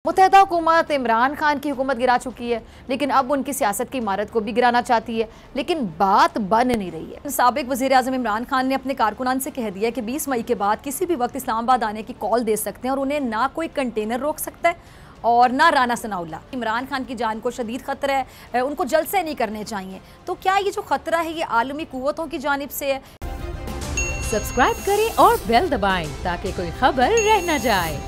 मुत्तहदा हुकूमत इमरान खान की हुकूमत गिरा चुकी है, लेकिन अब उनकी सियासत की इमारत को भी गिराना चाहती है, लेकिन बात बन नहीं रही है। साबिक वज़ीर आज़म इमरान खान ने अपने कारकुनान से कह दिया कि 20 मई के बाद किसी भी वक्त इस्लामाबाद आने की कॉल दे सकते हैं और उन्हें ना कोई कंटेनर रोक सकता है और ना राना सनाउल्लाह। इमरान खान की जान को शदीद खतरा है, उनको जलसे नहीं करने चाहिए। तो क्या ये जो खतरा है ये आलमी कुव्वतों की जानिब से है? सब्सक्राइब करें और बेल दबाएं ताकि कोई खबर रह न जाए।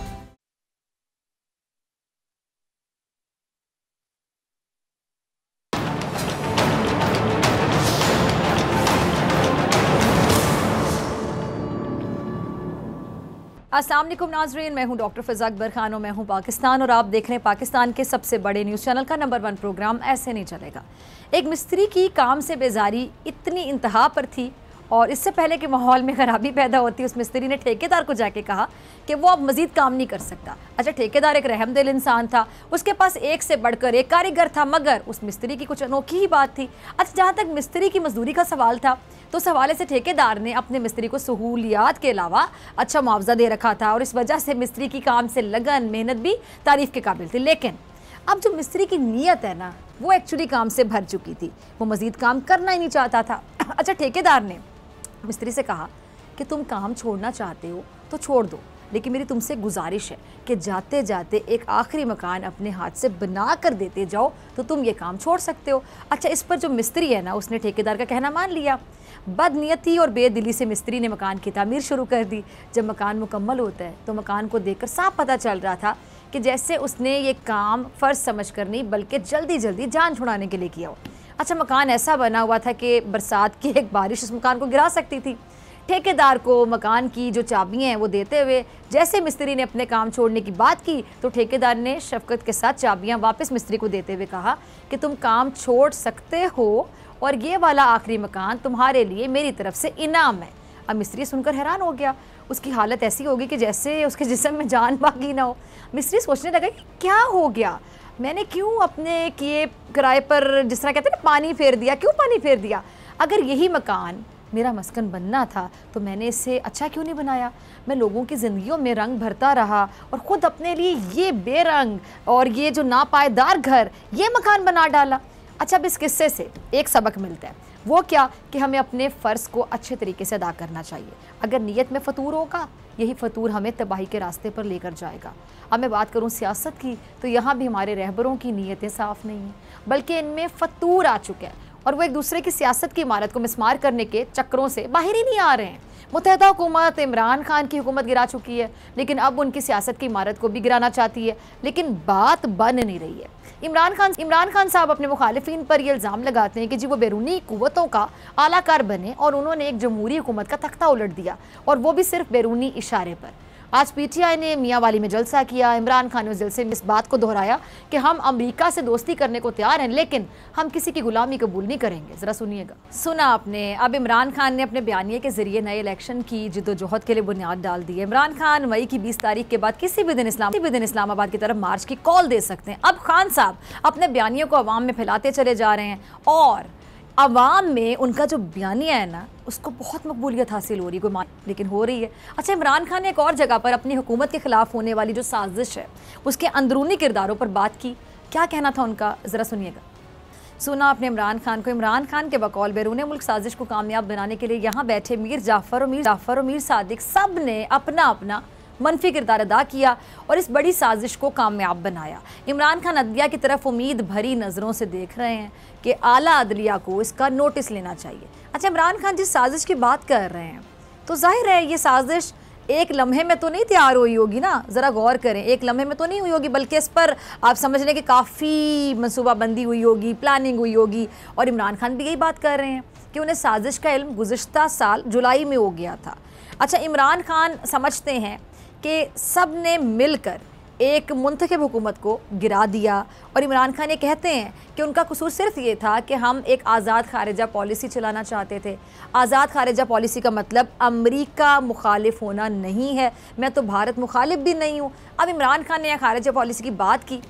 अस्सलाम वालेकुम नाज़रीन, मैं हूं डॉक्टर फ़िज़ा अकबर खान और मैं हूं पाकिस्तान और आप देख रहे हैं पाकिस्तान के सबसे बड़े न्यूज़ चैनल का नंबर 1 प्रोग्राम ऐसे नहीं चलेगा। एक मिस्त्री की काम से बेजारी इतनी इंतहा पर थी और इससे पहले कि माहौल में ख़राबी पैदा होती, उस मिस्त्री ने ठेकेदार को जाके कहा कि वो अब मज़ीद काम नहीं कर सकता। अच्छा, ठेकेदार एक रहमदिल इंसान था, उसके पास एक से बढ़कर एक कारीगर था, मगर उस मिस्त्री की कुछ अनोखी ही बात थी। अच्छा, जहाँ तक मिस्त्री की मजदूरी का सवाल था तो उस हवाले से ठेकेदार ने अपने मिस्त्री को सहूलियात के अलावा अच्छा मुआवजा दे रखा था और इस वजह से मिस्त्री की काम से लगन मेहनत भी तारीफ़ के काबिल थी। लेकिन अब जो मिस्त्री की नीयत है ना, वो एक्चुअली काम से भर चुकी थी, वो मज़ीद काम करना ही नहीं चाहता था। अच्छा, ठेकेदार ने मिस्त्री से कहा कि तुम काम छोड़ना चाहते हो तो छोड़ दो, लेकिन मेरी तुमसे गुजारिश है कि जाते जाते एक आखिरी मकान अपने हाथ से बना कर देते जाओ तो तुम ये काम छोड़ सकते हो। अच्छा, इस पर जो मिस्त्री है ना, उसने ठेकेदार का कहना मान लिया। बदनीयती और बेदिली से मिस्त्री ने मकान की तामीर शुरू कर दी। जब मकान मुकम्मल होता है तो मकान को देखकर साफ पता चल रहा था कि जैसे उसने ये काम फ़र्ज समझ कर नहीं बल्कि जल्दी जल्दी जान छुड़ाने के लिए किया हो। अच्छा, मकान ऐसा बना हुआ था कि बरसात की एक बारिश उस मकान को गिरा सकती थी। ठेकेदार को मकान की जो चाबियाँ हैं वो देते हुए जैसे मिस्त्री ने अपने काम छोड़ने की बात की तो ठेकेदार ने शफकत के साथ चाबियाँ वापस मिस्त्री को देते हुए कहा कि तुम काम छोड़ सकते हो और ये वाला आखिरी मकान तुम्हारे लिए मेरी तरफ से इनाम है। अब मिस्त्री सुनकर हैरान हो गया। उसकी हालत ऐसी होगी कि जैसे उसके जिस्म में जान बाकी ना हो। मिस्त्री सोचने लगा कि क्या हो गया, मैंने क्यों अपने किए किराए पर, जिस तरह कहते हैं ना, पानी फेर दिया। क्यों पानी फेर दिया? अगर यही मकान मेरा मस्कन बनना था तो मैंने इसे अच्छा क्यों नहीं बनाया? मैं लोगों की ज़िंदगियों में रंग भरता रहा और ख़ुद अपने लिए ये बेरंग और ये जो नापायदार घर, ये मकान बना डाला। अच्छा, अब इस किस्से से एक सबक मिलता है, वो क्या कि हमें अपने फ़र्ज़ को अच्छे तरीके से अदा करना चाहिए। अगर नीयत में फ़तूर होगा, यही फ़तूर हमें तबाही के रास्ते पर लेकर जाएगा। अब मैं बात करूँ सियासत की तो यहाँ भी हमारे रहबरों की नीयतें साफ़ नहीं हैं, बल्कि इनमें फ़तूर आ चुका है और वो एक दूसरे की सियासत की इमारत को मिसमार करने के चक्रों से बाहर ही नहीं आ रहे हैं। मुत्तहदा हुकूमत इमरान खान की हुकूमत गिरा चुकी है, लेकिन अब उनकी सियासत की इमारत को भी गिराना चाहती है, लेकिन बात बन नहीं रही है। इमरान खान साहब अपने मुखालिफिन पर यह इल्ज़ाम लगाते हैं कि जी वो बैरूनी कुव्वतों का आलाकार बने और उन्होंने एक जमहूरी हुकूमत का तख्ता उलट दिया, और वो भी सिर्फ बैरूनी इशारे पर। आज PTI ने मियांवाली में जलसा किया। इमरान खान ने उस जलसे में इस बात को दोहराया कि हम अमेरिका से दोस्ती करने को तैयार हैं, लेकिन हम किसी की गुलामी कबूल नहीं करेंगे। ज़रा सुनिएगा। सुना आपने। अब इमरान खान ने अपने बयानिए के ज़रिए नए इलेक्शन की जिद्दोजहद के लिए बुनियाद डाल दी है। इमरान खान मई की 20 तारीख के बाद किसी भी दिन इस्लामाबाद की तरफ मार्च की कॉल दे सकते हैं। अब खान साहब अपने बयानियों को अवाम में फैलाते चले जा रहे हैं और अवाम में उनका जो बयानिया है ना, उसको बहुत मकबूलियत हासिल हो रही है, लेकिन हो रही है। अच्छा, इमरान खान ने एक और जगह पर अपनी हुकूमत के ख़िलाफ़ होने वाली जो साजिश है उसके अंदरूनी किरदारों पर बात की। क्या कहना था उनका, ज़रा सुनिएगा। सुना आपने इमरान खान को। इमरान खान के बकौल बैरून मुल्क साजिश को कामयाब बनाने के लिए यहाँ बैठे मीर जाफ़र और मीर सादिक सब ने अपना अपना मनफी किरदार अदा किया और इस बड़ी साजिश को कामयाब बनाया। इमरान खान अदलिया की तरफ उम्मीद भरी नज़रों से देख रहे हैं कि आला अदलिया को इसका नोटिस लेना चाहिए। अच्छा, इमरान खान जिस साजिश की बात कर रहे हैं तो जाहिर है ये साजिश एक लम्हे में तो नहीं तैयार हुई होगी ना, ज़रा गौर करें। एक लम्हे में तो नहीं हुई होगी, बल्कि इस पर आप समझ लें कि काफ़ी मनसूबाबंदी हुई होगी, प्लानिंग हुई होगी। और इमरान खान भी यही बात कर रहे हैं कि उन्हें साजिश का इल्म गुज़िश्ता साल जुलाई में हो गया था। अच्छा, इमरान खान समझते हैं कि सब ने मिलकर एक मुंतखब हुकूमत को गिरा दिया और इमरान खान ये कहते हैं कि उनका कसूर सिर्फ ये था कि हम एक आज़ाद खारिजा पॉलिसी चलाना चाहते थे। आज़ाद खारिजा पॉलिसी का मतलब अमेरिका मुखालिफ होना नहीं है। मैं तो भारत मुखालिफ भी नहीं हूँ। अब इमरान खान ने यहाँ खारिजा पॉलिसी की बात की।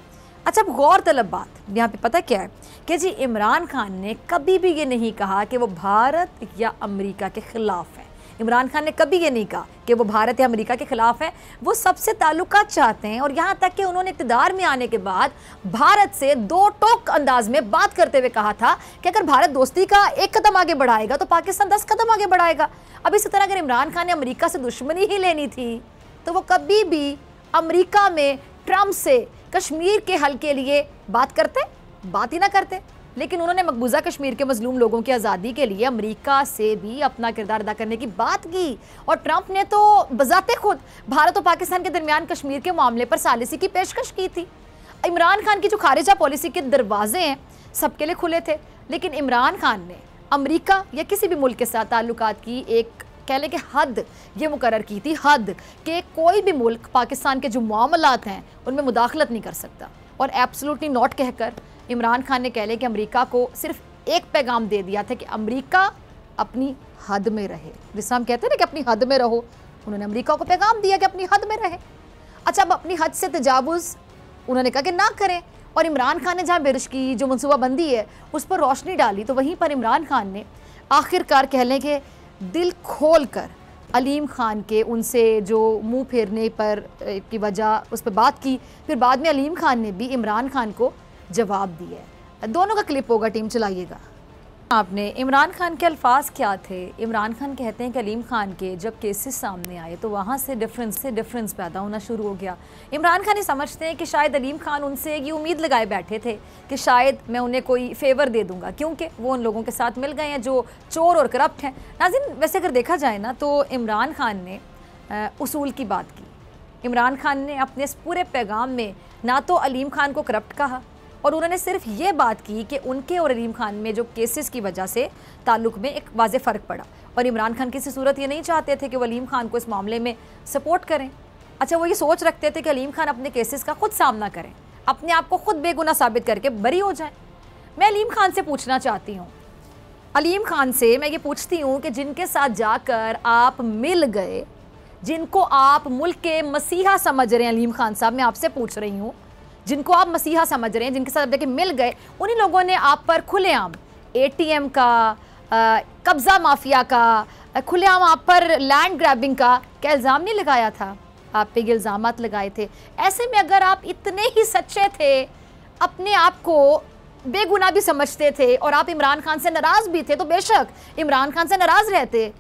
अच्छा, अब गौर तलब बात यहाँ पे पता क्या है कि जी इमरान खान ने कभी भी ये नहीं कहा कि वो भारत या अमेरिका के ख़िलाफ़ है। इमरान खान ने कभी ये नहीं कहा कि वो भारत या अमेरिका के खिलाफ हैं। वो सबसे ताल्लुकात चाहते हैं और यहाँ तक कि उन्होंने इक़्तिदार में आने के बाद भारत से दो टोक अंदाज में बात करते हुए कहा था कि अगर भारत दोस्ती का एक कदम आगे बढ़ाएगा तो पाकिस्तान 10 कदम आगे बढ़ाएगा। अब इसी तरह अगर इमरान खान ने अमेरिका से दुश्मनी ही लेनी थी तो वो कभी भी अमेरिका में ट्रंप से कश्मीर के हल के लिए बात ही ना करते। लेकिन उन्होंने मकबूजा कश्मीर के मजलूम लोगों की आज़ादी के लिए अमेरिका से भी अपना किरदार अदा करने की बात की और ट्रंप ने तो बजाते खुद भारत और पाकिस्तान के दरमियान कश्मीर के मामले पर सालिसी की पेशकश की थी। इमरान खान की जो खारिजा पॉलिसी के दरवाजे हैं सबके लिए खुले थे, लेकिन इमरान खान ने अमेरिका या किसी भी मुल्क के साथ ताल्लुकात की एक कह लें कि हद ये मुकर्रर की थी, हद कि कोई भी मुल्क पाकिस्तान के जो मामलात हैं उनमें मुदाखलत नहीं कर सकता। और एब्सोल्युटली नॉट कहकर इमरान खान ने कह लें कि अमेरिका को सिर्फ एक पैगाम दे दिया था कि अमेरिका अपनी हद में रहे, जिससे हम कहते हैं ना कि अपनी हद में रहो। उन्होंने अमेरिका को पैगाम दिया कि अपनी हद में रहे। अच्छा, अब अपनी हद से तजावुज़ उन्होंने कहा कि ना करें और इमरान खान ने जहाँ बिरश की जो मनसूबाबंदी है उस पर रोशनी डाली तो वहीं पर इमरान खान ने आखिरकार कह लें कि दिल खोल कर अलीम खान के उनसे जो मुंह फेरने पर की वजह उस पर बात की। फिर बाद में अलीम खान ने भी इमरान खान को जवाब दिया। दोनों का क्लिप होगा, टीम चलाइएगा। आपने इमरान खान के अल्फाज क्या थे? इमरान खान कहते हैं कि अलीम खान के जब केसेस सामने आए तो वहाँ से डिफरेंस पैदा होना शुरू हो गया। इमरान खान ये समझते हैं कि शायद अलीम खान उनसे ये उम्मीद लगाए बैठे थे कि शायद मैं उन्हें कोई फेवर दे दूंगा क्योंकि वो उन लोगों के साथ मिल गए हैं जो चोर और करप्ट हैं। नाज़रीन, वैसे अगर देखा जाए ना तो इमरान खान ने उसूल की बात की। इमरान खान ने अपने इस पूरे पैगाम में ना तो अलीम खान को करप्ट कहा और उन्होंने सिर्फ ये बात की कि उनके और अलीम खान में जो केसेस की वजह से ताल्लुक़ में एक वाज़े फ़र्क पड़ा और इमरान खान किसी सूरत ये नहीं चाहते थे कि वो अलीम खान को इस मामले में सपोर्ट करें। अच्छा, वो ये सोच रखते थे कि अलीम खान अपने केसेस का खुद सामना करें, अपने आप को खुद बेगुनाह साबित करके बरी हो जाएं। मैं अलीम खान से पूछना चाहती हूँ, अलीम खान से मैं ये पूछती हूँ कि जिनके साथ जाकर आप मिल गए, जिनको आप मुल्क के मसीहा समझ रहे हैं, अलीम खान साहब मैं आपसे पूछ रही हूँ, जिनको आप मसीहा समझ रहे हैं, जिनके साथ जाके मिल गए, उन्हीं लोगों ने आप पर खुलेआम एटीएम का, कब्ज़ा माफिया का, खुलेआम आप पर लैंड ग्रैबिंग का क्या इल्ज़ाम नहीं लगाया था? आप पे ये इल्ज़ामात लगाए थे। ऐसे में अगर आप इतने ही सच्चे थे, अपने आप को बेगुनाह भी समझते थे और आप इमरान खान से नाराज़ भी थे, तो बेशक इमरान खान से नाराज़ रहते,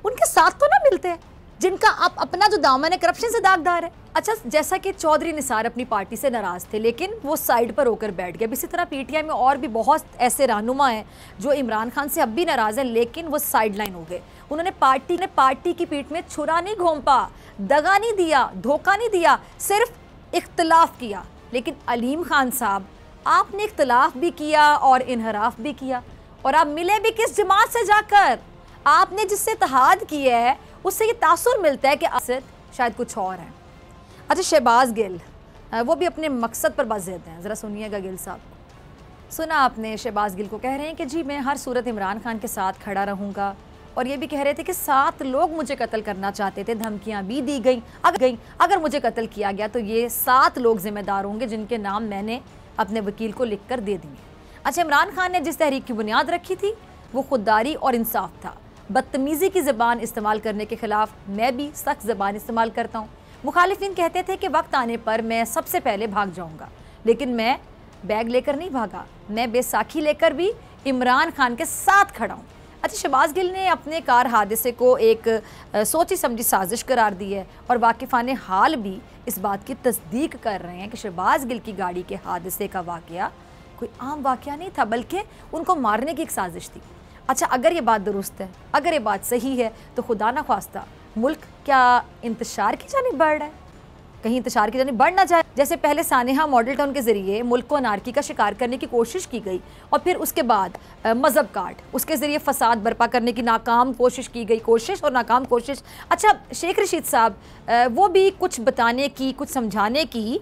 उनके साथ तो ना मिलते जिनका आप अपना जो दामन है करप्शन से दागदार है। अच्छा, जैसा कि चौधरी निसार अपनी पार्टी से नाराज़ थे लेकिन वो साइड पर होकर बैठ गए, इसी तरह पीटीआई में और भी बहुत ऐसे रहनुमा हैं जो इमरान खान से अब भी नाराज़ हैं लेकिन वो साइड लाइन हो गए। उन्होंने पार्टी की पीठ में छुरा नहीं घोंपा, दगा नहीं दिया, धोखा नहीं दिया, सिर्फ इख्तलाफ किया। लेकिन अलीम खान साहब, आपने इख्तलाफ भी किया और इनहराफ भी किया और आप मिले भी किस जमात से जाकर? आपने जिससे इत्तेहाद किया है उससे ये तासुर मिलता है कि असद शायद कुछ और है। अच्छा, शहबाज गिल वो भी अपने मकसद पर बाज़िद हैं, ज़रा सुनिएगा गिल साहब। सुना आपने, शहबाज गिल को कह रहे हैं कि जी मैं हर सूरत इमरान खान के साथ खड़ा रहूँगा और ये भी कह रहे थे कि 7 लोग मुझे कत्ल करना चाहते थे, धमकियाँ भी दी गई। अगर मुझे कत्ल किया गया तो ये 7 लोग जिम्मेदार होंगे जिनके नाम मैंने अपने वकील को लिख कर दे दिए। अच्छा, इमरान खान ने जिस तहरीक की बुनियाद रखी थी वो खुददारी और इंसाफ था। बदतमीज़ी की ज़बान इस्तेमाल करने के ख़िलाफ़ मैं भी सख्त ज़बान इस्तेमाल करता हूँ। मुखालिफिन कहते थे कि वक्त आने पर मैं सबसे पहले भाग जाऊँगा, लेकिन मैं बैग लेकर नहीं भागा, मैं बेसाखी लेकर भी इमरान खान के साथ खड़ा हूँ। अच्छा, शहबाज गिल ने अपने कार हादसे को एक सोची समझी साजिश करार दी है और वाकिफ़ाने हाल भी इस बात की तस्दीक कर रहे हैं कि शहबाज गिल की गाड़ी के हादसे का वाक़या कोई आम वाक़या नहीं था बल्कि उनको मारने की एक साजिश थी। अच्छा, अगर ये बात दुरुस्त है, अगर ये बात सही है तो खुदा न ख्वास्ता मुल्क क्या इंतशार की जानिब बढ़ रहा है? कहीं इंतशार की जानिब बढ़ ना जाए। जैसे पहले सानेहा मॉडल टाउन के ज़रिए मुल्क को अनारकी का शिकार करने की कोशिश की गई और फिर उसके बाद मज़हब कार्ड, उसके ज़रिए फसाद बर्पा करने की नाकाम कोशिश की गई, कोशिश और नाकाम कोशिश। अच्छा, शेख रशीद साहब वो भी कुछ बताने की, कुछ समझाने की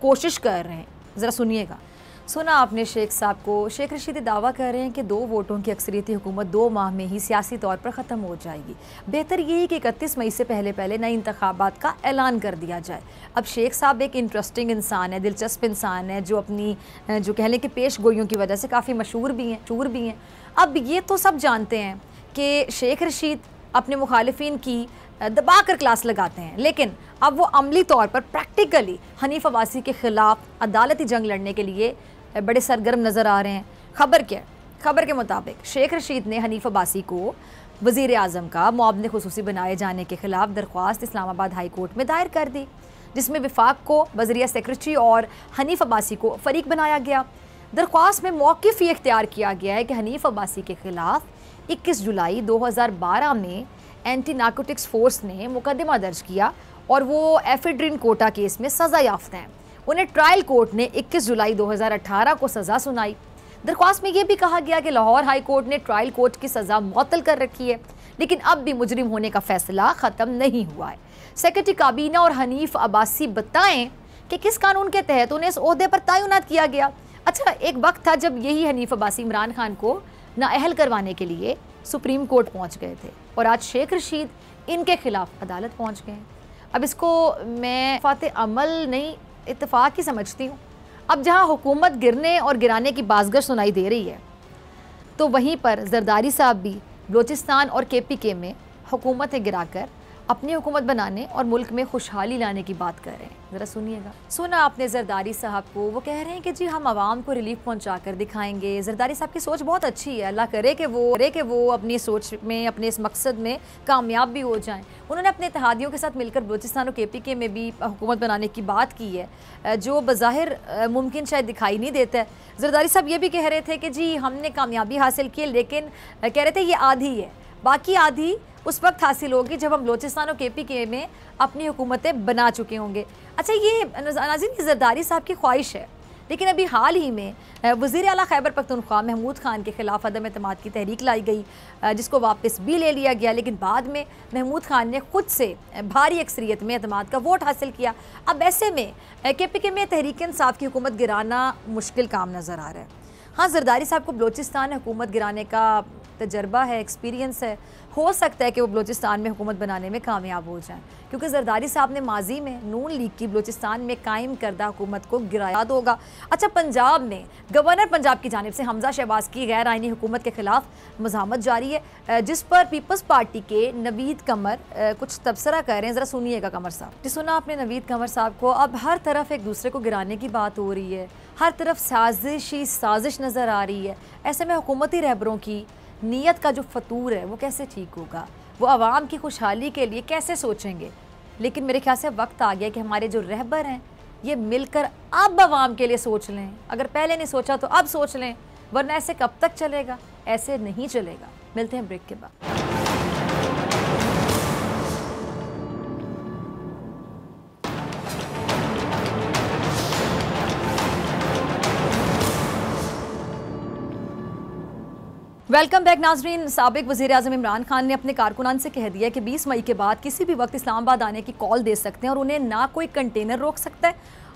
कोशिश कर रहे हैं, ज़रा सुनिएगा। सुना आपने शेख साहब को। शेख रशीद दावा कर रहे हैं कि 2 वोटों की अक्सरियती हुकूमत 2 माह में ही सियासी तौर पर ख़त्म हो जाएगी। बेहतर यही कि 31 मई से पहले नए इंतखाबात का ऐलान कर दिया जाए। अब शेख साहब एक इंटरेस्टिंग इंसान है, दिलचस्प इंसान है जो अपनी जो कह लें कि पेश गोइयों की वजह से काफ़ी मशहूर भी हैं। अब ये तो सब जानते हैं कि शेख रशीद अपने मुखालिफिन की दबा कर क्लास लगाते हैं, लेकिन अब वो अमली तौर पर प्रैक्टिकली हनीफ अब्बासी के ख़िलाफ़ अदालती जंग लड़ने के लिए बड़े सरगर्म नज़र आ रहे हैं। खबर क्या है? खबर के मुताबिक शेख रशीद ने हनीफ अब्बासी को वज़ीर आज़म का मुआविन खुसूसी बनाए जाने के ख़िलाफ़ दरख्वास्त इस्लामाबाद हाई कोर्ट में दायर कर दी, जिसमें विफाक को वज़ीरिया सेक्रेटरी और हनीफ अब्बासी को फ़रीक बनाया गया। दरख्वास्त में मौक़िफ़ ये इख्तियार किया गया है कि हनीफ अब्बासी के ख़िलाफ़ 21 जुलाई 2012 में एंटी नार्कोटिक्स फोर्स ने मुकदमा दर्ज किया और वो एफेड्रिन कोटा केस में सज़ा याफ्ता हैं। उन्हें ट्रायल कोर्ट ने 21 जुलाई 2018 को सज़ा सुनाई। दरख्वास्त में यह भी कहा गया कि लाहौर हाई कोर्ट ने ट्रायल कोर्ट की सज़ा मुअत्तल कर रखी है, लेकिन अब भी मुजरिम होने का फैसला ख़त्म नहीं हुआ है। सेक्रेटरी काबीना और हनीफ अब्बासी बताएं कि किस कानून के तहत उन्हें इस ओहदे पर तैनात किया गया। अच्छा, एक वक्त था जब यही हनीफ अब्बासी इमरान खान को नाअहल करवाने के लिए सुप्रीम कोर्ट पहुंच गए थे और आज शेख रशीद इनके खिलाफ अदालत पहुंच गए हैं। अब इसको मैं फाते अमल नहीं, इत्तेफाक ही समझती हूँ। अब जहाँ हुकूमत गिरने और गिराने की बाज़गर सुनाई दे रही है, तो वहीं पर जरदारी साहब भी बलोचिस्तान और KPK में हुकूमतें गिराकर अपनी हुकूमत बनाने और मुल्क में खुशहाली लाने की बात कर रहे हैं। ज़रा सुनिएगा। सुना आपने जरदारी साहब को, वो कह रहे हैं कि जी हम आवाम को रिलीफ पहुंचा कर दिखाएंगे। जरदारी साहब की सोच बहुत अच्छी है, अल्लाह करे कि वो अपनी सोच में, अपने इस मकसद में कामयाब भी हो जाएं। उन्होंने अपने इत्तेहादियों के साथ मिलकर बलोचिस्तान और KPK में भी हुकूमत बनाने की बात की है, जो बज़ाहिर मुमकिन शायद दिखाई नहीं देता है। जरदारी साहब ये भी कह रहे थे कि जी हमने कामयाबी हासिल की, लेकिन कह रहे थे ये आधी है, बाकी आधी उस वक्त हासिल होगी जब हम बलोचिस्तान और KPK में अपनी हुकूमतें बना चुके होंगे। अच्छा, ये नाज़रीन जरदारी साहब की ख्वाहिश है, लेकिन अभी हाल ही में वज़ीर आला खैबर पख्तूनख्वा महमूद खान के ख़िलाफ़ अदम एतमाद की तहरीक लाई गई, जिसको वापस भी ले लिया गया, लेकिन बाद में महमूद खान ने खुद से भारी अक्सरियत में एतमाद का वोट हासिल किया। अब ऐसे में KPK में तहरीक इंसाफ की हुकूमत गिराना मुश्किल काम नज़र आ रहा है। हाँ, जरदारी साहब को बलोचिस्तान हुकूमत गिराने का तजर्बा है, एक्सपीरियंस है, हो सकता है कि वो बलोचिस्तान में हुकूमत बनाने में कामयाब हो जाएं, क्योंकि जरदारी साहब ने माजी में नून लीग की बलोचिस्तान में कायम करदा हुकूमत को गिराया होगा। अच्छा, पंजाब में गवर्नर पंजाब की जानिब से हमजा शहबाज की गैर आइनी हुकूमत के खिलाफ मज़ामत जारी है, जिस पर पीपल्स पार्टी के नवीद कमर कुछ तबसरा कर रहे हैं। ज़रा सुनिएगा कमर साहब। जी, सुना आपने नवीद कमर साहब को। अब हर तरफ एक दूसरे को गिराने की बात हो रही है, हर तरफ साजिश नज़र आ रही है। ऐसे में हुकूमती रहबरों की नीयत का जो फतूर है वो कैसे ठीक होगा, वो आवाम की खुशहाली के लिए कैसे सोचेंगे। लेकिन मेरे ख्याल से वक्त आ गया कि हमारे जो रहबर हैं ये मिलकर अब आवाम के लिए सोच लें। अगर पहले नहीं सोचा तो अब सोच लें, वरना ऐसे कब तक चलेगा? ऐसे नहीं चलेगा। मिलते हैं ब्रेक के बाद। वेलकम बैक नाजरीन। साबिक वज़ीर आज़म इमरान खान ने अपने कारकुनान से कह दिया कि 20 मई के बाद किसी भी वक्त इस्लामाबाद आने की कॉल दे सकते हैं और उन्हें ना कोई कंटेनर रोक सकता है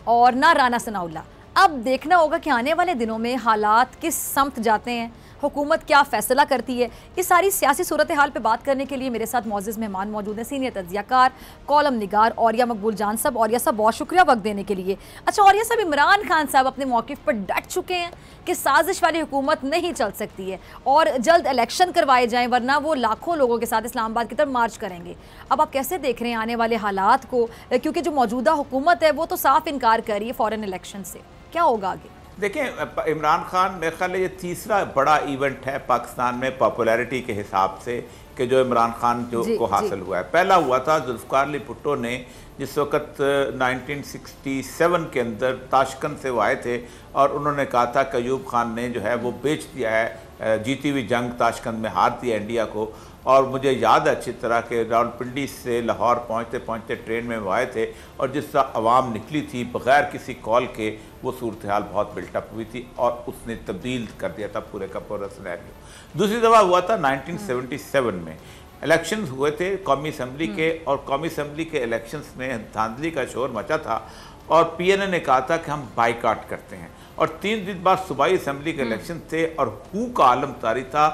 और ना राना सनाउल्लाह। अब देखना होगा कि आने वाले दिनों में हालात किस समत जाते हैं, हुकूमत क्या फ़ैसला करती है। इस सारी सियासी सूरत हाल पे बात करने के लिए मेरे साथ मौजूद मेहमान मौजूद हैं, सीनियर तज्ज़ियाकार, कॉलम निगार औरिया मकबूल जान साहब। औरिया साहब, बहुत शुक्रिया वक्त देने के लिए। अच्छा औरिया साहब, इमरान खान साहब अपने मौक़िफ़ पर डट चुके हैं कि साजिश वाली हुकूमत नहीं चल सकती है और जल्द इलेक्शन करवाए जाएँ, वरना वो लाखों लोगों के साथ इस्लामाबाद की तरफ मार्च करेंगे। अब आप कैसे देख रहे हैं आने वाले हालात को, क्योंकि जो मौजूदा हुकूमत है वो तो साफ इनकार कर रही है फ़ॉरेन इलेक्शन से, क्या होगा आगे? देखें, इमरान खान मेरे ख्याल ये तीसरा बड़ा इवेंट है पाकिस्तान में पॉपुलैरिटी के हिसाब से कि जो इमरान खान को हासिल हुआ है। पहला हुआ था जुल्फ़िकार अली भुट्टो ने, जिस वक्त 1967 के अंदर ताशकंद से वो आए थे और उन्होंने कहा था कि अयूब खान ने जो है वो बेच दिया है, जीती हुई जंग ताशकंद में हार दिया इंडिया को। और मुझे याद है अच्छी तरह के रावलपिंडी से लाहौर पहुँचते पहुँचते ट्रेन में वो आए थे और जिस तरह आवाम निकली थी बग़ैर किसी कॉल के, वो सूरत हाल बहुत बिल्टअप हुई थी और उसने तब्दील कर दिया था पूरे का पूरा सिनेरियो। दूसरी दफ़ा हुआ था 1977 में, इलेक्शंस हुए थे कौमी असम्बली के, और कौमी असम्बली के इलेक्शंस में धांधली का शोर मचा था और PNA ने कहा था कि हम बाइकाट करते हैं। और 3 दिन बाद सूबाई असम्बली के इलेक्शन थे और हू का आलम तारी था,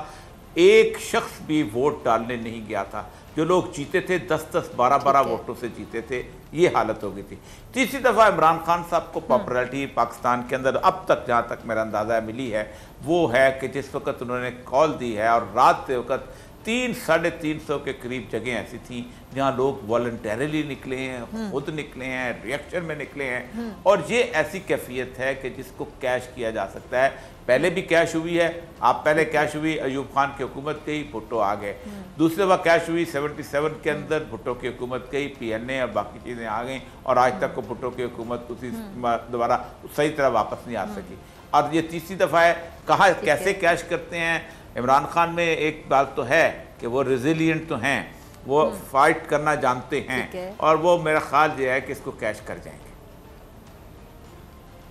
एक शख्स भी वोट डालने नहीं गया था। जो लोग जीते थे 10-10, 12-12 वोटों से जीते थे, ये हालत हो गई थी। तीसरी दफ़ा इमरान खान साहब को पॉपुलैरिटी पाकिस्तान के अंदर अब तक जहाँ तक मेरा अंदाज़ा मिली है वो है कि जिस वक्त उन्होंने कॉल दी है और रात के वक्त 300-350 के करीब जगह ऐसी थी जहाँ लोग वॉलंटरली निकले हैं, खुद निकले हैं, रिएक्शन में निकले हैं। और ये ऐसी कैफियत है कि जिसको कैश किया जा सकता है। पहले भी कैश हुई है, आप पहले कैश हुई अयूब खान की हुकूमत के ही, भुट्टो आ गए। दूसरे बार कैश हुई 77 के अंदर, भुट्टो की हुकूमत के ही, PNA और बाकी चीज़ें आ गई और आज तक को भुट्टो की हुकूमत उसी दोबारा सही तरह वापस नहीं आ सकी। और ये तीसरी दफ़ा है। कहाँ कैसे कैश करते हैं? इमरान खान में एक बात तो है कि वो रेजिलिएंट तो हैं, वो फाइट करना जानते हैं और वो मेरा ख्याल ये है कि इसको कैश कर जाएंगे।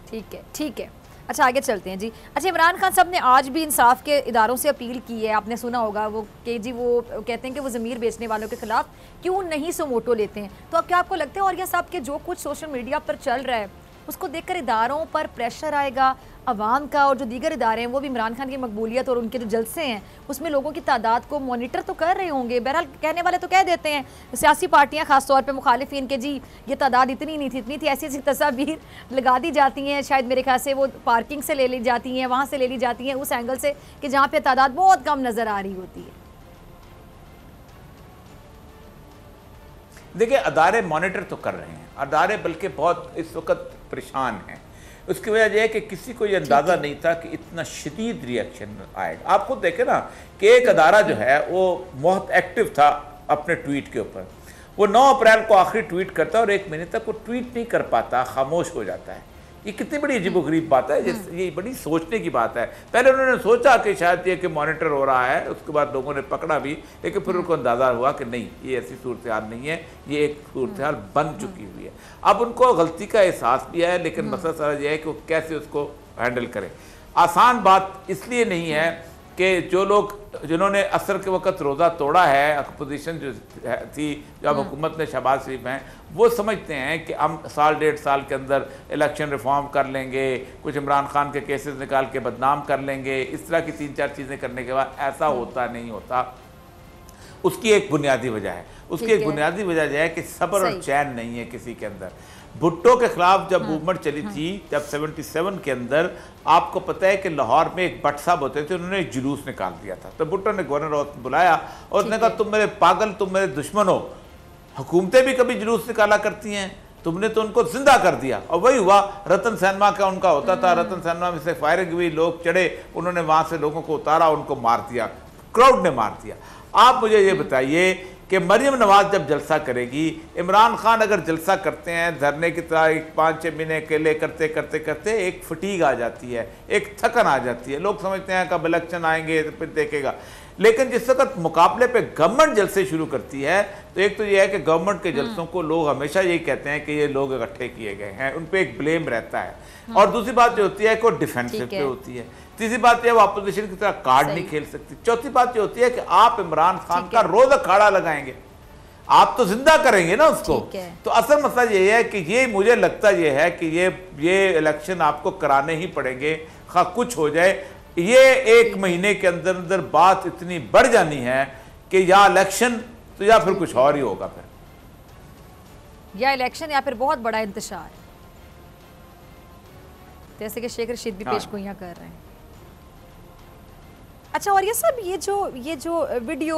ठीक है, ठीक है। अच्छा, आगे चलते हैं जी। अच्छा, इमरान खान साहब ने आज भी इंसाफ के इदारों से अपील की है, आपने सुना होगा वो कि जी वो कहते हैं कि वो ज़मीर बेचने वालों के खिलाफ क्यों नहीं सुमोटो लेते हैं। तो अब क्या आपको लगता है औरिया साहब के जो कुछ सोशल मीडिया पर चल रहा है उसको देखकर इदारों पर प्रेशर आएगा अवाम का, और जो दीगर इदारे हैं वो भी इमरान खान की मकबूलियत और उनके जो जलसे हैं उसमें लोगों की तादाद को मॉनिटर तो कर रहे होंगे? बहरहाल कहने वाले तो कह देते हैं सियासी पार्टियां खासतौर पे मुखालिफिन के, जी ये तादाद इतनी नहीं थी, इतनी थी, ऐसी ऐसी तस्वीर लगा दी जाती हैं, शायद मेरे ख्याल से वो पार्किंग से ले ली जाती हैं, वहाँ से ले ली जाती हैं उस एंगल से कि जहाँ पर तादाद बहुत कम नज़र आ रही होती है। देखिए, अदारे मॉनिटर तो कर रहे हैं, अदारे बल्कि बहुत इस वक्त परेशान हैं। उसकी वजह यह है कि किसी को ये अंदाज़ा नहीं था कि इतना शदीद रिएक्शन आएगा। आप खुद देखें ना कि एक अदारा जो है वो बहुत एक्टिव था अपने ट्वीट के ऊपर। वो 9 अप्रैल को आखिरी ट्वीट करता है और 1 महीने तक वो ट्वीट नहीं कर पाता, खामोश हो जाता है। ये कितनी बड़ी अजीबोगरीब बात है, ये बड़ी सोचने की बात है। पहले उन्होंने सोचा कि शायद ये कि मॉनिटर हो रहा है, उसके बाद लोगों ने पकड़ा भी, लेकिन फिर उनको अंदाज़ा हुआ कि नहीं, ये ऐसी सूरत हाल नहीं है, ये एक सूरत हाल बन चुकी हुई है। अब उनको गलती का एहसास भी है, लेकिन मसला सारा यह है कि वो कैसे उसको हैंडल करें। आसान बात इसलिए नहीं है कि जो लोग जिन्होंने असर के वक्त रोज़ा तोड़ा है, अपोजिशन जो थी, जब हुकूमत में शहबाज शरीफ हैं, वो समझते हैं कि हम 1.5 साल के अंदर इलेक्शन रिफॉर्म कर लेंगे, कुछ इमरान खान के केसेस निकाल के बदनाम कर लेंगे, इस तरह की 3-4 चीज़ें करने के बाद ऐसा होता नहीं होता। उसकी एक बुनियादी वजह है, उसकी एक बुनियादी वजह यह है कि सब्र और चैन नहीं है किसी के अंदर। भुट्टो के खिलाफ जब मूवमेंट चली थी, जब 77 के अंदर, आपको पता है कि लाहौर में एक भट्ट साहब होते थे, उन्होंने एक जुलूस निकाल दिया था। तो भुट्टो ने गवर्नर हाउस बुलाया और उसने कहा तुम मेरे पागल, तुम मेरे दुश्मन हो, हुकूमतें भी कभी जुलूस निकाला करती हैं, तुमने तो उनको जिंदा कर दिया। और वही हुआ, रतन सेनमा का उनका होता था, रतन सेनमा में से फायरिंग हुई, लोग चढ़े, उन्होंने वहाँ से लोगों को उतारा, उनको मार दिया, क्राउड ने मार दिया। आप मुझे ये बताइए कि मरियम नवाज जब जलसा करेगी, इमरान खान अगर जलसा करते हैं धरने की तरह 5-6 महीने अकेले करते करते करते एक फटीग आ जाती है, एक थकन आ जाती है। लोग समझते हैं कब इलेक्शन आएंगे तो फिर देखेगा। लेकिन जिस वक्त मुकाबले पे गवर्नमेंट जलसे शुरू करती है, तो एक तो ये है कि गवर्नमेंट के जलसों को लोग हमेशा यही कहते हैं कि ये लोग इकट्ठे किए गए हैं, उन पर एक ब्लेम रहता है। और दूसरी बात जो होती है कि वो डिफेंसिव पे होती है। तीसरी बात यह, वो अपोजिशन की तरह कार्ड नहीं खेल सकती। चौथी बात ये होती है कि आप इमरान खान का रोज अखाड़ा लगाएंगे, आप तो जिंदा करेंगे ना उसको। तो असल मसला ये है कि ये मुझे लगता ये है कि ये इलेक्शन आपको कराने ही पड़ेंगे, खा कुछ हो जाए। ये 1 महीने के अंदर अंदर बात इतनी बढ़ जानी है कि या इलेक्शन तो या फिर कुछ और ही होगा, फिर या इलेक्शन या फिर बहुत बड़ा इंतशार, जैसे कि शेख रशीद भी पेशगोइयां कर रहे हैं। अच्छा, और ये सब ये जो वीडियो,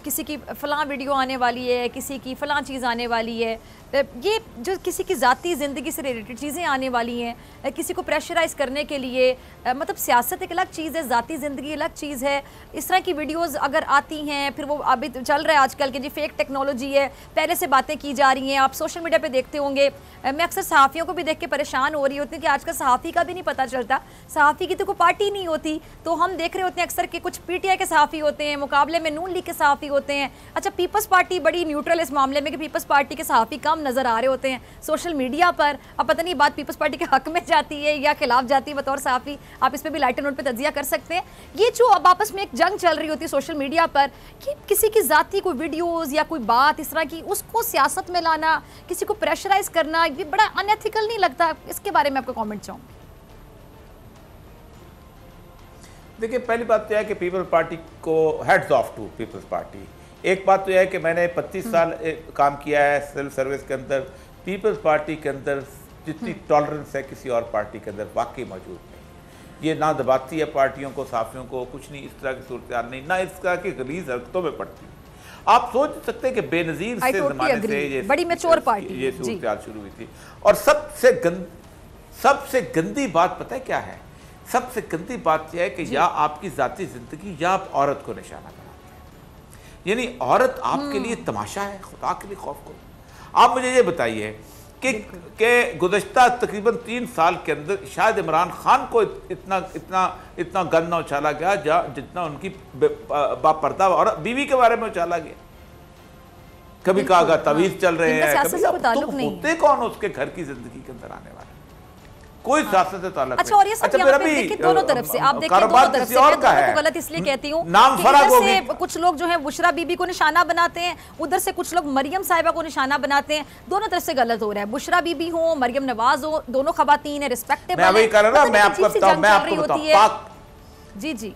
किसी की फ़लाँ वीडियो आने वाली है, किसी की फ़लाँ चीज़ आने वाली है, ये जो किसी की ज़ाती ज़िंदगी से रिलेटेड चीज़ें आने वाली हैं, किसी को प्रेशराइज़ करने के लिए, मतलब सियासत एक अलग चीज़ है, ज़ाती ज़िंदगी अलग चीज़ है। इस तरह की वीडियोज़ अगर आती हैं, फिर वो अभी चल रहा है आजकल के जी फेक टेक्नोलॉजी है, पहले से बातें की जा रही हैं, आप सोशल मीडिया पे देखते होंगे। मैं अक्सर सहाफ़ियों को भी देख के परेशान हो रही होती हूँ कि आजकल सहाफ़ी का भी नहीं पता चलता, सहाफ़ी की तो कोई पार्टी नहीं होती। तो हम देख रहे होते हैं अक्सर कि कुछ PTI के सहाफ़ी होते हैं, मुकाबले में नून लीग के सहाफ़ी होते हैं। अच्छा, पीपल्स पार्टी बड़ी न्यूट्रल इस मामले में कि पीपल्स पार्टी के सहाफ़ी कम नज़र आ रहे होते हैं सोशल मीडिया पर। अब पता नहीं बात पीपल्स पार्टी के हक में जाती है या खिलाफ जाती है बतौर सहाफ़ी, आप इस पर भी लाइटर नोट पर तजिया कर सकते हैं। ये जो अब आपस में एक जंग चल रही होती है सोशल मीडिया पर कि किसी की ज़ाती कोई वीडियोज़ या कोई बात इस तरह की, उसको सियासत में लाना, किसी को प्रेशराइज करना, ये बड़ा अनएथिकल नहीं लगता? इसके बारे में आपका कॉमेंट चाहूँगी। देखिए, पहली बात तो यह है कि पीपल्स पार्टी को heads of two people's party. एक बात तो यह है कि मैंने 25 साल काम किया है सिविल सर्विस के अंदर, पीपल्स पार्टी के अंदर जितनी टॉलरेंस है किसी और पार्टी के अंदर वाकई मौजूद नहीं। ये ना दबाती है पार्टियों को, साफियों को, कुछ नहीं, इस तरह की सूरत नहीं, ना इस तरह की गलीज हरकतों में पड़ती। आप सोच सकते हैं कि बेनज़ीर से ज़माने से ये बड़ी मैच्योर पार्टी ये सूरत शुरू हुई थी। और सबसे गंदी बात पता है क्या है? सबसे गंदी बात यह है कि या आपकी ज़ाती ज़िंदगी या आप औरत को निशाना बनाते हैं। यानी औरत आपके लिए तमाशा है, खुदा के लिए खौफ करो। आप मुझे ये बताइए कि गुज़श्ता तकरीबन 3 साल के अंदर शायद इमरान खान को इतना गंद ना उछाला गया जितना उनकी बापर्दा और बीवी के बारे में उछाला गया। कभी कहा तवीज़ चल रहे हैं, कभी होते कौन उसके घर की जिंदगी के अंदर आने वाले, कोई सियासत से ताल्लुक अच्छा। और ये सब यहाँ पे देखिए दोनों तरफ से, आप देखिए दोनों तरफ से, मैं दोनों को गलत इसलिए कहती हूँ कि इधर से कुछ लोग जो है बुशरा बीबी को निशाना बनाते हैं, उधर से कुछ लोग मरियम साहिबा को निशाना बनाते हैं। दोनों तरफ से गलत हो रहा है। बुशरा बीबी हो, मरियम नवाज हो, दोनों खवातीन है, रिस्पेक्टेबल है। मैं आपको बताऊं जी जी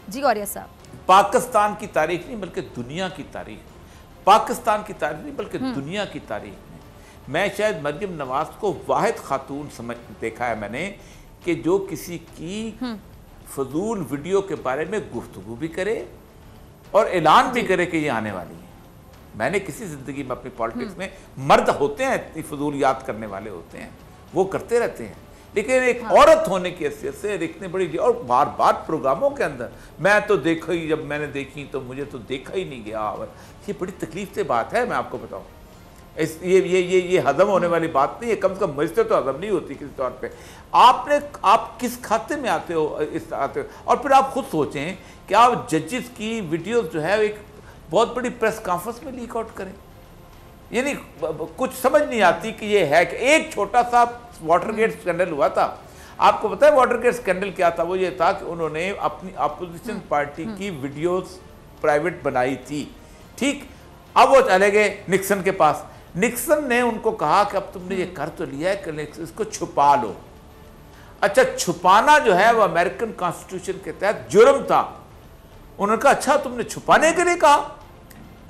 जी गौरिया साहब, पाकिस्तान की तारीख नहीं बल्कि दुनिया की तारीख, पाकिस्तान की तारीख नहीं बल्कि दुनिया की तारीख में मैं शायद मरियम नवाज को वाहिद खातून समझ देखा है मैंने कि जो किसी की फजूल वीडियो के बारे में गुफ्तगू भी करे और ऐलान भी करे कि ये आने वाली है। मैंने किसी जिंदगी में अपनी पॉलिटिक्स में, मर्द होते हैं इतनी फजूल याद करने वाले होते हैं, वो करते रहते हैं, लेकिन एक औरत होने की हैसियत से इतनी बड़ी, और बार बार प्रोग्रामों के अंदर मैं तो देखा ही, जब मैंने देखी तो मुझे तो देखा ही नहीं गया। और ये बड़ी तकलीफ से बात है, मैं आपको बताऊं, ये हजम होने वाली बात नहीं है। कम से कम मुझसे तो हजम नहीं होती किसी तौर पे। आप किस खाते में आते हो, और फिर आप खुद सोचें कि आप जजेस की वीडियोस जो है एक बहुत बड़ी प्रेस कॉन्फ्रेंस में लीक आउट करें। यानी कुछ समझ नहीं आती कि ये है कि एक छोटा सा वाटरगेट स्कैंडल हुआ था। आपको पता है वाटरगेट स्कैंडल क्या था? वो ये था कि उन्होंने अपनी अपोजिशन पार्टी की वीडियोस प्राइवेट बनाई थी, ठीक। अब वो चले गए निक्सन के पास। निक्सन ने उनको कहा कि अब तुमने ये कर तो लिया है कि इसको छुपा लो। अच्छा, छुपाना जो है वो अमेरिकन कॉन्स्टिट्यूशन के तहत जुर्म था। उन्होंने कहा अच्छा तुमने छुपाने के लिए कहा,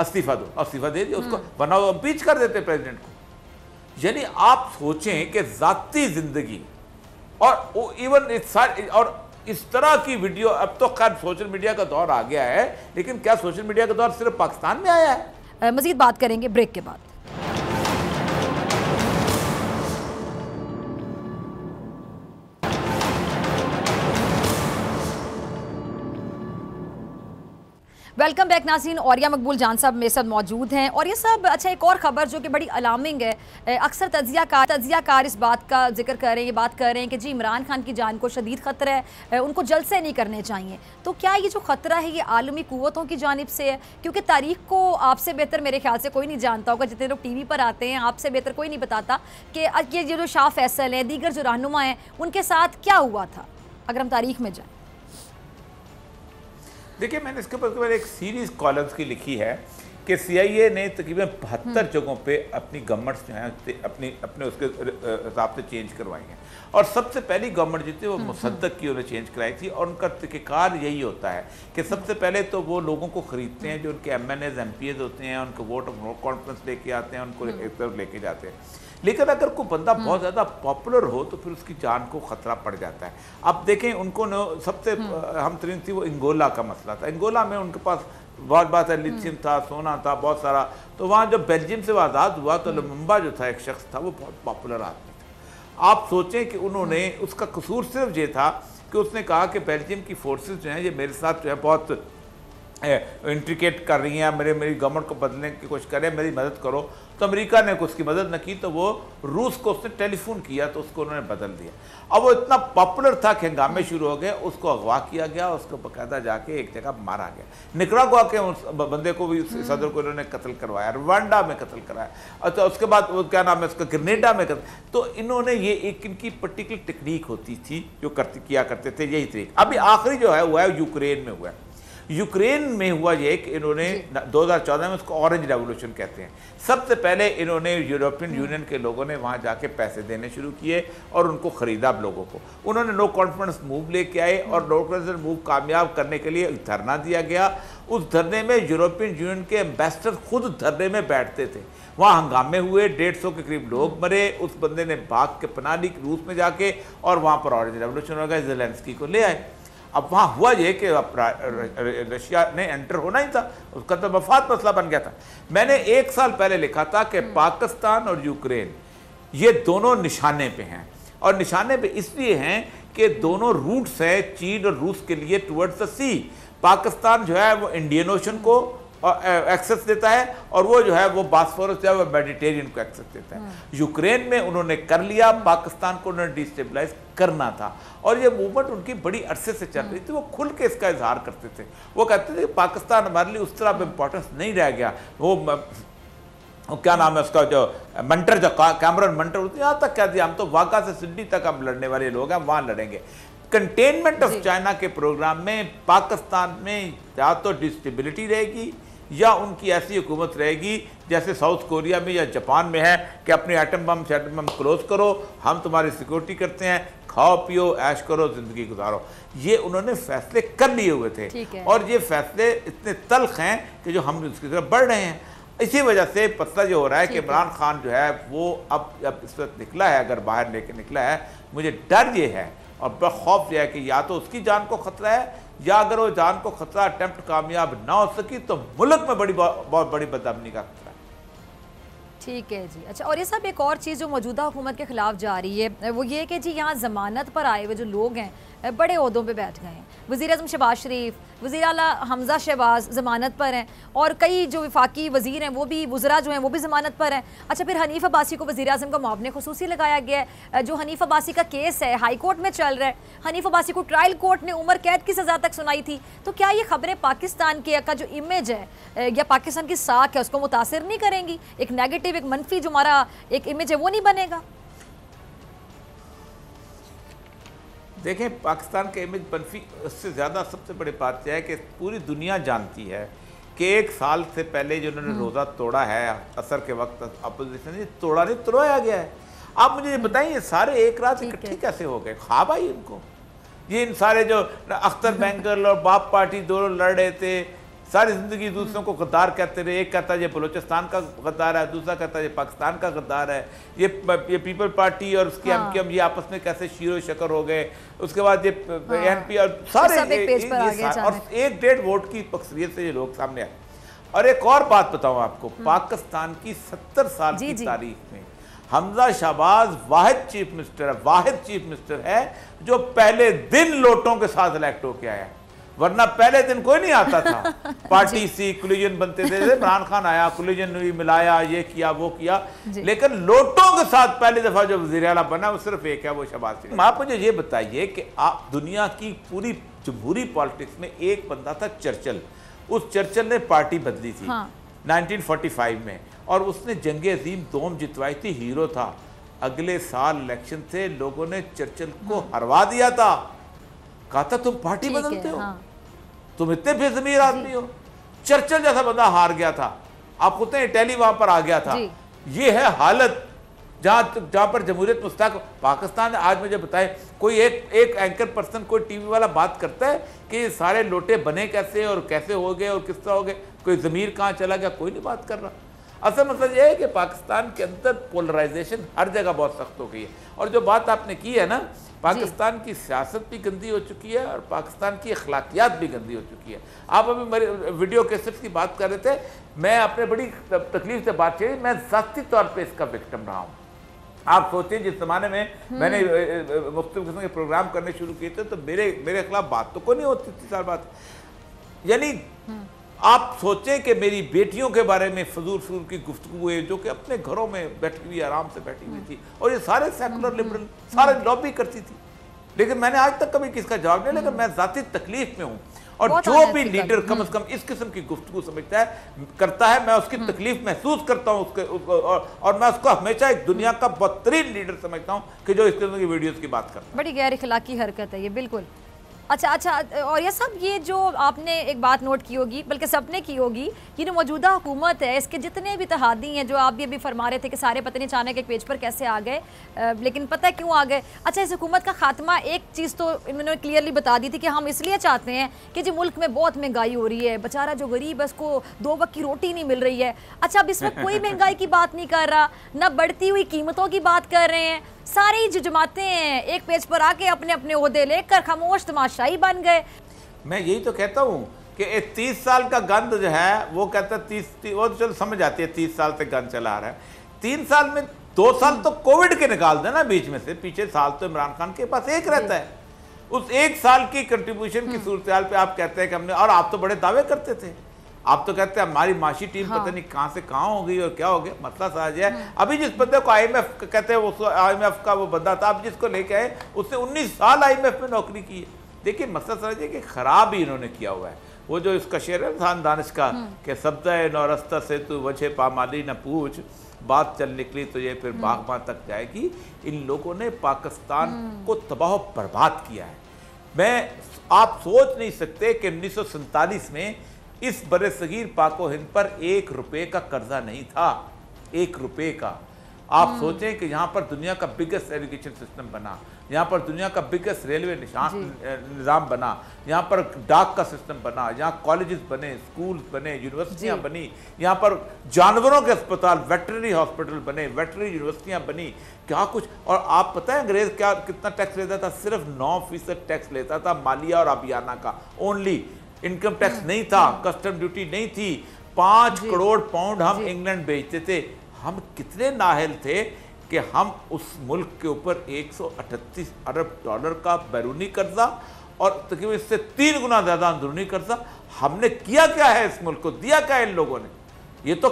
इस्तीफा दो। इस्तीफा दे दिया उसको, वरना वो इम्पीच कर देते प्रेसिडेंट को। यानी आप सोचें कि जाती जिंदगी और इवन और इस तरह की वीडियो, अब तो खैर सोशल मीडिया का दौर आ गया है, लेकिन क्या सोशल मीडिया का दौर सिर्फ पाकिस्तान में आया है? मजीद बात करेंगे ब्रेक के बाद। वेलकम बैक नाज़रीन। औरिया मकबूल जान साहब मेरे साथ मौजूद हैं। और ये सब अच्छा, एक और ख़बर जो कि बड़ी अलार्मिंग है, अक्सर तजियाकार इस बात का जिक्र कर रहे हैं, ये बात कर रहे हैं कि जी इमरान खान की जान को शदीद ख़तरा है, उनको जलसे नहीं करने चाहिए। तो क्या ये जो ख़तरा है ये आलमी क़ुव्वतों की जानिब से है? क्योंकि तारीख़ को आपसे बेहतर मेरे ख्याल से कोई नहीं जानता होगा, जितने लोग TV पर आते हैं आपसे बेहतर कोई नहीं बताता कि ये जो शाह फैसल हैं, दीगर जो रहनुमा हैं, उनके साथ क्या हुआ था, अगर हम तारीख़ में जाएँ। देखिए, मैंने इसके ऊपर एक सीरीज कॉलम्स की लिखी है कि CIA ने तकरीबन 72 जगहों पे अपनी गवर्नमेंट्स जो हैं अपने उसके हिसाब से चेंज करवाई हैं। और सबसे पहली गवर्नमेंट जो थी वो मुसद्दक की उन्होंने चेंज कराई थी। और उनका तरीक़ाकार यही होता है कि सबसे पहले तो वो लोगों को ख़रीदते हैं जो उनके MNAs MPAs होते हैं, उनको वोट ऑफ नो कॉन्फ्रेंस लेके आते हैं, उनको एक तरफ लेके जाते हैं। लेकिन अगर कोई बंदा बहुत ज़्यादा पॉपुलर हो तो फिर उसकी जान को ख़तरा पड़ जाता है। अब देखें, उनको सबसे हम तरीन थी वो अंगोला का मसला था। अंगोला में उनके पास बहुत बात है, लिथियम था, सोना था, बहुत सारा। तो वहाँ जब बेल्जियम से वो आज़ाद हुआ तो लुमुम्बा जो था एक शख्स था, वो बहुत पॉपुलर आदमी था। आप सोचें कि उन्होंने, उसका कसूर सिर्फ ये था कि उसने कहा कि बेल्जियम की फोर्सेस जो हैं ये मेरे साथ जो है बहुत इंट्रिकेट कर रही हैं, मेरी गवर्नमेंट को बदलने की कोशिश कर रहे हैं, मेरी मदद करो। तो अमेरिका ने उसकी मदद न की तो वो रूस को उसने टेलीफोन किया तो उसको उन्होंने बदल दिया। अब वो इतना पॉपुलर था कि हंगामे शुरू हो गए, उसको अगवा किया गया, उसको बाकायदा जाके एक जगह मारा गया। निकरागुआ के उस बंदे को भी, सदर को इन्होंने कत्ल करवाया, रवांडा में कत्ल कराया। अच्छा, उसके बाद वो क्या नाम है उसका, ग्रेनेडा में कत्ल। तो इन्होंने ये एक इनकी पर्टिकुलर टेक्निक होती थी जो किया करते थे, यही तरीका। अभी आखिरी जो है हुआ है यूक्रेन में हुआ है। यूक्रेन में हुआ ये कि इन्होंने 2014 में उसको ऑरेंज रेवोल्यूशन कहते हैं। सबसे पहले इन्होंने यूरोपियन यूनियन के लोगों ने वहाँ जाके पैसे देने शुरू किए और उनको ख़रीदा लोगों को। उन्होंने नो कॉन्फिडेंस मूव लेके आए और नो कॉन्फिडेंस मूव कामयाब करने के लिए धरना दिया गया। उस धरने में यूरोपियन यूनियन के एम्बेसडर खुद धरने में बैठते थे। वहाँ हंगामे हुए, 150 के करीब लोग मरे। उस बंदे ने भाग के पनाह ली रूस में जाके और वहाँ पर ऑरेंज रेवोल्यूशन हो गया, ज़ेलेंस्की को ले आए। अब वहाँ हुआ ये कि रशिया ने एंटर होना ही था, उसका तो मफाद मसला बन गया था। मैंने 1 साल पहले लिखा था कि पाकिस्तान और यूक्रेन ये दोनों निशाने पे हैं, और निशाने पे इसलिए हैं कि दोनों रूट्स हैं चीन और रूस के लिए टुवर्ड्स द सी। पाकिस्तान जो है वो इंडियन ओशन को एक्सेस देता है और वो जो है वो बास्फोरस जो है वो मेडिटेरियन को एक्सेस देता है। यूक्रेन में उन्होंने कर लिया, पाकिस्तान को उन्होंने डिस्टेबलाइज करना था, और ये मूवमेंट उनकी बड़ी अरसे से चल रही थी। वो खुल के इसका इजहार करते थे। वो कहते थे पाकिस्तान हमारे लिए उस तरह इंपॉर्टेंस नहीं रह गया। वो क्या नाम है उसका, जो मंटर, जो कैमरन मंटर, यहाँ तक कह दिया हम तो वाघा से सिडनी तक हम लड़ने वाले लोग हैं, वहाँ लड़ेंगे। कंटेनमेंट ऑफ चाइना के प्रोग्राम में पाकिस्तान में या तो डिस्टेबिलिटी रहेगी या उनकी ऐसी हुकूमत रहेगी जैसे साउथ कोरिया में या जापान में है कि अपने एटम बम क्लोज करो, हम तुम्हारी सिक्योरिटी करते हैं, खाओ पियो ऐश करो, जिंदगी गुजारो। ये उन्होंने फैसले कर लिए हुए थे और ये फैसले इतने तल्ख हैं कि जो हम उसकी तरफ बढ़ रहे हैं। इसी वजह से पता जो हो रहा है कि इमरान खान जो है वो अब इस वक्त निकला है, अगर बाहर लेके निकला है, मुझे डर ये है और बड़ा खौफ यह है कि या तो उसकी जान को खतरा है, या अगर वो जान को खतरा अटेम्प्ट कामयाब ना हो सकी तो मुल्क में बहुत बड़ी बदअमनी का खतरा है। ठीक है जी। अच्छा, और ये सब एक और चीज़ जो मौजूदा हुकूमत के खिलाफ जा रही है वो ये कि जी यहाँ ज़मानत पर आए हुए जो लोग हैं बड़े ओहदों पे बैठ गए हैं। वज़ीर आज़म शहबाज शरीफ, वज़ीर आला हमज़ा शहबाज ज़मानत पर हैं, और कई जो वफाकी वज़ीर हैं वो भी, वज़रा जो हैं वो भी ज़मानत पर हैं। अच्छा, फिर हनीफ अब्बासी को वज़ीर आज़म का मुआवने खुसूसी लगाया गया है। जो हनीफ अब्बासी का केस है हाई कोर्ट में चल रहा है, हनीफ अब्बासी को ट्रायल कोर्ट ने उम्र कैद की सज़ा तक सुनाई थी। तो क्या ये खबरें पाकिस्तान के का जो इमेज है या पाकिस्तान की साख है उसको मुतासिर नहीं करेंगी? एक नेगेटिव, एक मनफी जो हमारा एक इमेज है वो नहीं बनेगा? देखें, पाकिस्तान का इमेज मनफी, उससे ज़्यादा सबसे बड़ी बात यह है कि पूरी दुनिया जानती है कि 1 साल से पहले जो उन्होंने रोज़ा तोड़ा है असर के वक्त, अपोजिशन ने तोड़ा नहीं, तोड़ाया गया है। आप मुझे ये बताइए, सारे एक रात इकट्ठे कैसे हो गए? ख्वाब आई इनको? ये इन सारे जो अख्तर बैंगल और बाप पार्टी दोनों लड़ रहे थे, सारी ज़िंदगी दूसरों को गद्दार कहते रहे। एक कहता है ये बलूचिस्तान का गद्दार है, दूसरा कहता है ये पाकिस्तान का गद्दार है। ये पीपल पार्टी और उसकी एमक्यूएम ये आपस में कैसे शीरो शकर हो गए। उसके बाद ये एनपी और सारे और 1-1.5 वोट की अक्सरियत से ये लोग सामने आए। और एक और बात बताऊँ आपको, पाकिस्तान की 70 साल की तारीख में हमजा शहबाज वाहिद चीफ मिनिस्टर है जो पहले दिन लोटों के साथ इलेक्ट होके आया है, वरना पहले दिन कोई नहीं आता था। पार्टी सी कोलिजन बनते थे, इमरान खान आया, कोलिजन हुई, मिलाया, ये किया वो किया, लेकिन लोटों के साथ पहली दफा जो वज़ीर आला बना वो सिर्फ एक है, वो शहबाज शरीफ। आप मुझे ये बताइए कि आप दुनिया की पूरी जमहूरी पॉलिटिक्स में एक बंदा था चर्चिल। उस चर्चिल ने पार्टी बदली थी 1945 में, और उसने जंग अजीम दोम जितवाई थी, हीरो था। अगले साल इलेक्शन थे, लोगों ने चर्चिल को हरवा दिया था। कहा था तुम पार्टी बदलते हो, तुम इतने बेज़मीर आदमी हो। चर्चिल जैसा बंदा हार गया था, आप खुद इटली वहां पर आ गया था। ये है हालत जहां पर जमहूरियत मुस्तक पाकिस्तान। आज मुझे बताए कोई एक एंकर पर्सन, कोई टीवी वाला बात करता है कि सारे लोटे बने कैसे और कैसे हो गए और किस तरह हो गए, कोई ज़मीर कहाँ चला गया, कोई नहीं बात कर रहा। असल मतलब यह है कि पाकिस्तान के अंदर पोलराइजेशन हर जगह बहुत सख्त हो गई है। और जो बात आपने की है ना, पाकिस्तान की सियासत भी गंदी हो चुकी है और पाकिस्तान की अखलाकियात भी गंदी हो चुकी है। आप अभी मेरे वीडियो कैसेट्स की बात कर रहे थे, मैं अपने बड़ी तकलीफ से बात करी, मैं ज़ाती तौर पे इसका विक्टिम रहा हूँ। आप सोचें, जिस ज़माने में मैंने मुख्तलिफ किस्म के प्रोग्राम करने शुरू किए थे तो मेरे खिलाफ बात तो कोई नहीं होती थी सारी बात। यानी आप सोचें कि मेरी बेटियों के बारे में फजूल की गुफ्तगू है जो कि अपने घरों में बैठी हुई, आराम से बैठी हुई थी, और ये सारे सेकुलर लिबरल सारे लॉबी करती थी, लेकिन मैंने आज तक कभी किसका जवाब नहीं। लेकिन मैं ज़ाती तकलीफ में हूँ, और जो भी लीडर कम से कम इस किस्म की गुफ्तगू समझता है करता है, मैं उसकी तकलीफ महसूस करता हूँ और मैं उसको हमेशा एक दुनिया का बदतरीन लीडर समझता हूँ कि जो इस किस्म की वीडियोज़ की बात करता है। बड़ी गैर अखलाकी हरकत है ये, बिल्कुल। अच्छा, और ये सब, ये जो आपने एक बात नोट की होगी, बल्कि सबने की होगी, ये जो मौजूदा हुकूमत है, इसके जितने भी तहादी हैं, जो आप भी अभी फरमा रहे थे कि सारे पता नहीं अचानक एक पेज पर कैसे आ गए, लेकिन पता है क्यों आ गए। अच्छा, इस हुकूमत का खात्मा, एक चीज़ तो इन्होंने क्लियरली बता दी थी कि हम इसलिए चाहते हैं कि जी मुल्क में बहुत महंगाई हो रही है, बेचारा जो गरीब है उसको 2 वक्त की रोटी नहीं मिल रही है। अच्छा, अब इस वक्त कोई महंगाई की बात नहीं कर रहा, ना बढ़ती हुई कीमतों की बात कर रहे हैं, सारी जो जमाते हैं एक पेज पर आके अपने अपने ओहदे लेकर खामोश तमाशाई बन गए। मैं यही तो कहता हूँ कि 30 साल का गंद जो है, वो कहता है 30, वो चलो समझ आती है 30 साल से गंद चला रहा है, 3 साल में 2 साल तो कोविड के निकाल देना बीच में से, पीछे साल तो इमरान खान के पास एक रहता है। उस 1 साल की कंट्रीब्यूशन की सूरत पे आप कहते हैं कि हमने, और आप तो बड़े दावे करते थे, आप तो कहते हैं हमारी माशी टीम पता नहीं कहां से कहां हो गई और क्या हो गया। मसला साज है, अभी जिस बंदे को IMF कहते हैं, वो IMF का वो बंदा था, अब जिसको लेके आए उसने 19 साल IMF में नौकरी की है। देखिए मसला साज है कि खराब ही इन्होंने किया हुआ है। वो जो इसका शेर है खान दानिश का कि सब्दा नौरस्ता से तू वजह पामाली न पूछ, बात चल निकली तो ये फिर बागबां तक जाएगी। इन लोगों ने पाकिस्तान को तबाह बर्बाद किया है। आप सोच नहीं सकते कि 1947 में इस बड़े सगीर पाको हिंद पर 1 रुपए का कर्जा नहीं था, 1 रुपए का। आप सोचें कि यहाँ पर दुनिया का बिगेस्ट एजुकेशन सिस्टम बना, यहाँ पर दुनिया का बिगेस्ट रेलवे निज़ाम बना, यहाँ पर डाक का सिस्टम बना, यहाँ कॉलेजेस बने, स्कूल्स बने, यूनिवर्सिटियाँ बनी, यहाँ पर जानवरों के अस्पताल, वेटरनरी हॉस्पिटल बने, वेटरनरी यूनिवर्सिटियाँ बनी, क्या कुछ। और आप पता है अंग्रेज क्या कितना टैक्स लेता था? सिर्फ 9% टैक्स लेता था मालिया और अबियाना का, ओनली। इनकम टैक्स नहीं था, कस्टम ड्यूटी नहीं थी। 5 करोड़ पाउंड हम इंग्लैंड बेचते थे। हम कितने नाहल थे कि हम उस मुल्क के ऊपर 138 अरब डॉलर का बैरूनी कर्जा और तकरीबन इससे 3 गुना ज्यादा अंदरूनी कर्जा। हमने किया क्या है इस मुल्क को, दिया क्या इन लोगों ने? ये तो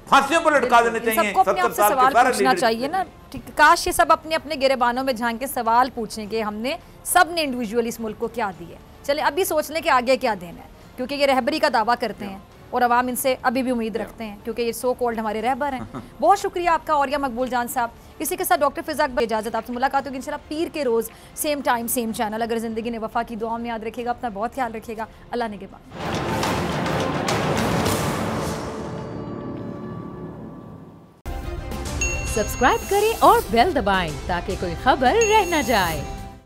फांसियों पर लटका देने चाहिए। सबको अपने आपसे सवाल पूछना चाहिए ना, काश ये सब अपने अपने गिरेबानों में झांक के सवाल पूछें कि हमने सब ने इंडिविजुअल इस मुल्क को क्या दिया। चले अभी सोच लें कि आगे क्या देना है, क्योंकि ये रहबरी का दावा करते हैं और अवाम इनसे अभी भी उम्मीद रखते हैं, क्योंकि ये सो कॉल्ड हमारे रहबर हैं। बहुत शुक्रिया आपका औरिया मकबूल जान साहब। इसी के साथ डॉक्टर फिज़ा अकबर इजाज़त, आपसे मुलाकात होगी इंशाल्लाह पीर के रोज़, सेम टाइम सेम चैनल। अगर ज़िंदगी ने वफ़ा की, दुआ में याद रखिएगा, अपना बहुत ख्याल रखिएगा। अल्लाह निगहबान। सब्सक्राइब करें और बेल दबाएं ताकि कोई खबर रह न जाए।